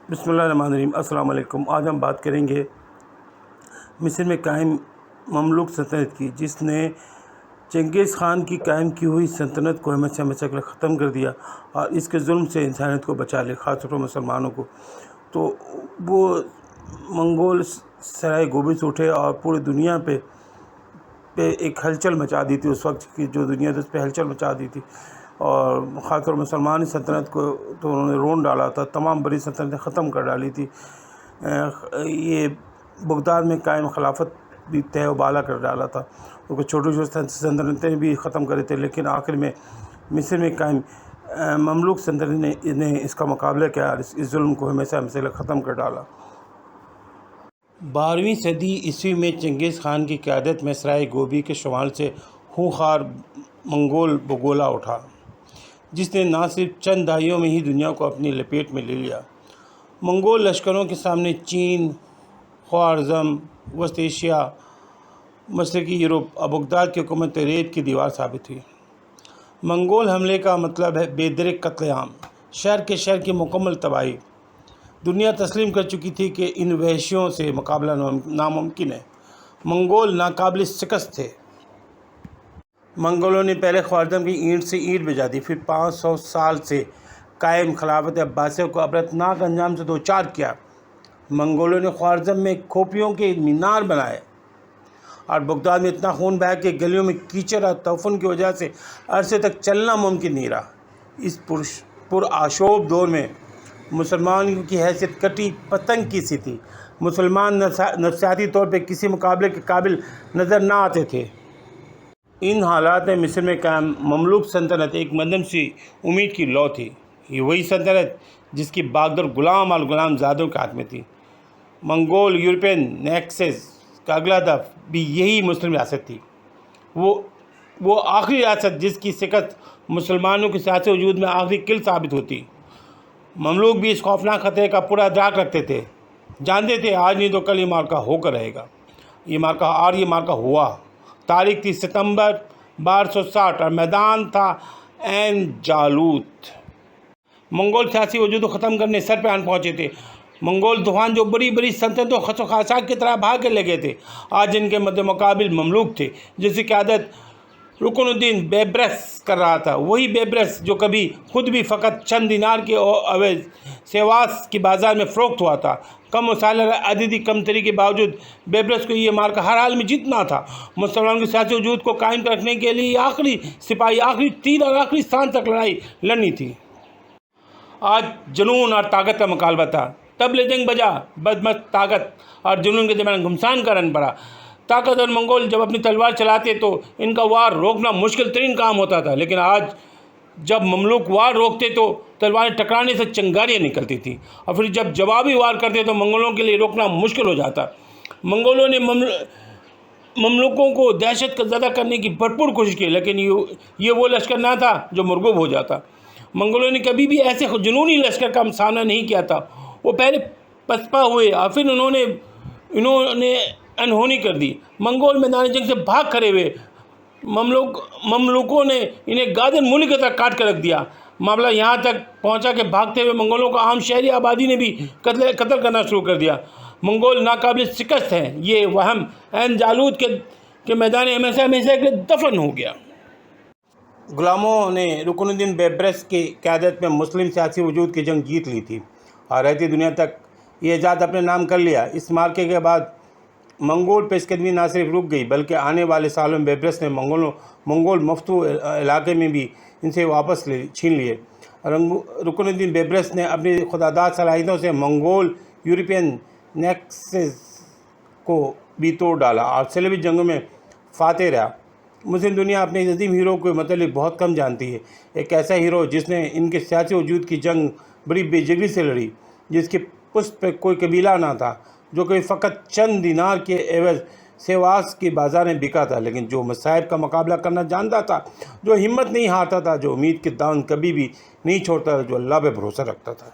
بسم اللہ الرحمن الرحیم۔ السلام علیکم۔ آج ہم بات کریں گے مصر میں قائم مملوک سلطنت کی، جس نے چنگیز خان کی قائم کی ہوئی سلطنت کو ہمیشہ ہمیشہ کے لیے ختم کر دیا اور اس کے ظلم سے انسانیت کو بچا لے، خاص طور پر مسلمانوں کو۔ تو وہ منگول سرائے گوبی سے اٹھے اور پوری دنیا پہ ایک ہلچل مچا دی تھی۔ اس وقت کی جو دنیا تھی اس پہ ہلچل مچا دی تھی، اور خاص طور مسلمان سلطنت کو تو انہوں نے رون ڈالا تھا، تمام بڑی سلطنتیں ختم کر ڈالی تھی۔ یہ بغداد میں قائم خلافت بھی تہ و بالا کر ڈالا تھا، کیونکہ چھوٹی چھوٹی سلطنتیں بھی ختم کرے تھے، لیکن آخر میں مصر میں قائم مملوک سلطنت نے اس کا مقابلہ کیا اور اس ظلم کو ہمیشہ ہمیشہ ختم کر ڈالا۔ 12ویں صدی عیسوی میں چنگیز خان کی قیادت میں سرائے گوبی کے شمال سے خونخوار منگول بگولا اٹھا، جس نے نہ صرف چند دہائیوں میں ہی دنیا کو اپنی لپیٹ میں لے لیا۔ منگول لشکروں کے سامنے چین، خوارزم، وسط ایشیا، مشرقی یورپ اور بغداد کی حکومت ریت کی دیوار ثابت ہوئی۔ منگول حملے کا مطلب ہے بے درک قتل عام، شہر کی مکمل تباہی۔ دنیا تسلیم کر چکی تھی کہ ان وحشیوں سے مقابلہ ناممکن ہے۔ منگول ناقابل شکست تھے۔ منگولوں نے پہلے خوارزم کی اینٹ سے اینٹ بجا دی، پھر 500 سال سے قائم خلافت عباسیہ کو عبرتناک انجام سے دوچار کیا۔ منگولوں نے خوارزم میں کھوپڑیوں کے مینار بنائے اور بغداد میں اتنا خون بہا کہ گلیوں میں کیچڑ اور تعفن کی وجہ سے عرصے تک چلنا ممکن نہیں رہا۔ اس پرآشوب دور میں مسلمانوں کی حیثیت کٹی پتنگ کی سی تھی۔ مسلمان نفسیاتی طور پہ کسی مقابلے کے قابل نظر نہ آتے تھے۔ ان حالات میں مصر میں قائم مملوک سلطنت ایک مدھم سی امید کی لو تھی۔ یہ وہی سلطنت جس کی باغدر غلام اور غلام زادوں کے ہاتھ میں تھی۔ منگول یورپین نیکسس کا اگلا ہدف بھی یہی مسلم ریاست تھی، وہ آخری ریاست جس کی شکست مسلمانوں کے سیاسی وجود میں آخری کل ثابت ہوتی۔ مملوک بھی اس خوفناک خطرے کا پورا ادراک رکھتے تھے، جانتے تھے آج نہیں تو کل یہ مارکا ہو کر رہے گا۔ یہ مارکا ہوا۔ تاریخ تھی ستمبر 1260 اور میدان تھا عین جالوت۔ منگول سیاسی وجود کو ختم کرنے سر پہ آن پہنچے تھے۔ منگول طوفان جو بڑی بڑی سلطنتوں خس و خاشاک کی طرح بھاگنے لگے تھے، آج ان کے مد مقابل مملوک تھے جس کی قیادت رکن الدین بیبرس کر رہا تھا۔ وہی بیبرس جو کبھی خود بھی فقط چند دینار کے عوض سیواس کی بازار میں فروخت ہوا تھا۔ کم وسائل اور عددی کمتری کے باوجود بیبرس کو یہ مارکا ہر حال میں جیتنا تھا۔ مسلمانوں کے سیاسی وجود کو قائم رکھنے کے لیے آخری سپاہی، آخری تیر اور آخری سانس تک لڑائی لڑنی تھی۔ آج جنون اور طاقت کا مقابلہ تھا۔ طبل جنگ بجا، بدمست طاقت اور جنون کے درمیان گھمسان کا رن پڑا۔ طاقتور منگول جب اپنی تلوار چلاتے تو ان کا وار روکنا مشکل ترین کام ہوتا تھا، لیکن آج جب مملوک وار روکتے تو تلواریں ٹکرانے سے چنگاریاں نکلتی تھیں، اور پھر جب جوابی وار کرتے تو منگولوں کے لیے روکنا مشکل ہو جاتا۔ منگولوں نے مملوکوں کو دہشت زدہ کرنے کی بھرپور کوشش کی، لیکن یہ وہ لشکر نہ تھا جو مرغوب ہو جاتا۔ منگولوں نے کبھی بھی ایسے جنونی لشکر کا سامنا نہیں کیا تھا۔ وہ پہلے پسپا ہوئے اور پھر انہوں نے انہونی کر دی۔ منگول میدان جنگ سے بھاگ کھڑے ہوئے۔ مملوکوں نے انہیں گادن مولی کی طرح کاٹ کر رکھ دیا۔ معاملہ یہاں تک پہنچا کہ بھاگتے ہوئے منگولوں کو عام شہری آبادی نے بھی قتل کرنا شروع کر دیا۔ منگول ناقابل شکست ہیں، یہ وہم عین جالوت کے میدان ہمیشہ کے لیے دفن ہو گیا۔ غلاموں نے رکن الدین بیبرس کی قیادت میں مسلم سیاسی وجود کی جنگ جیت لی تھی اور رہتی دنیا تک یہ اعزاز اپنے نام کر لیا۔ اس مارکے کے بعد منگول پیش قدمی نہ صرف رک گئی بلکہ آنے والے سالوں میں بیبرس نے منگول مفتو علاقے میں بھی ان سے واپس چھین لیے۔ رکن الدین بیبرس نے اپنی خودداد صلاحیتوں سے منگول یورپین نیکسس کو بھی توڑ ڈالا اور صلیبی جنگوں میں فاتح رہا۔ مسلم دنیا اپنے اس عظیم ہیرو کے متعلق بہت کم جانتی ہے، ایک ایسا ہیرو جس نے ان کے سیاسی وجود کی جنگ بڑی بے جگری سے لڑی، جس کی پشت پہ کوئی قبیلہ نہ تھا، جو کہ فقط چند دینار کے عوض سیواس کی بازار میں بکا تھا، لیکن جو مصائب کا مقابلہ کرنا جانتا تھا، جو ہمت نہیں ہارتا تھا، جو امید کے دامن کبھی بھی نہیں چھوڑتا تھا، جو اللہ پہ بھروسہ رکھتا تھا۔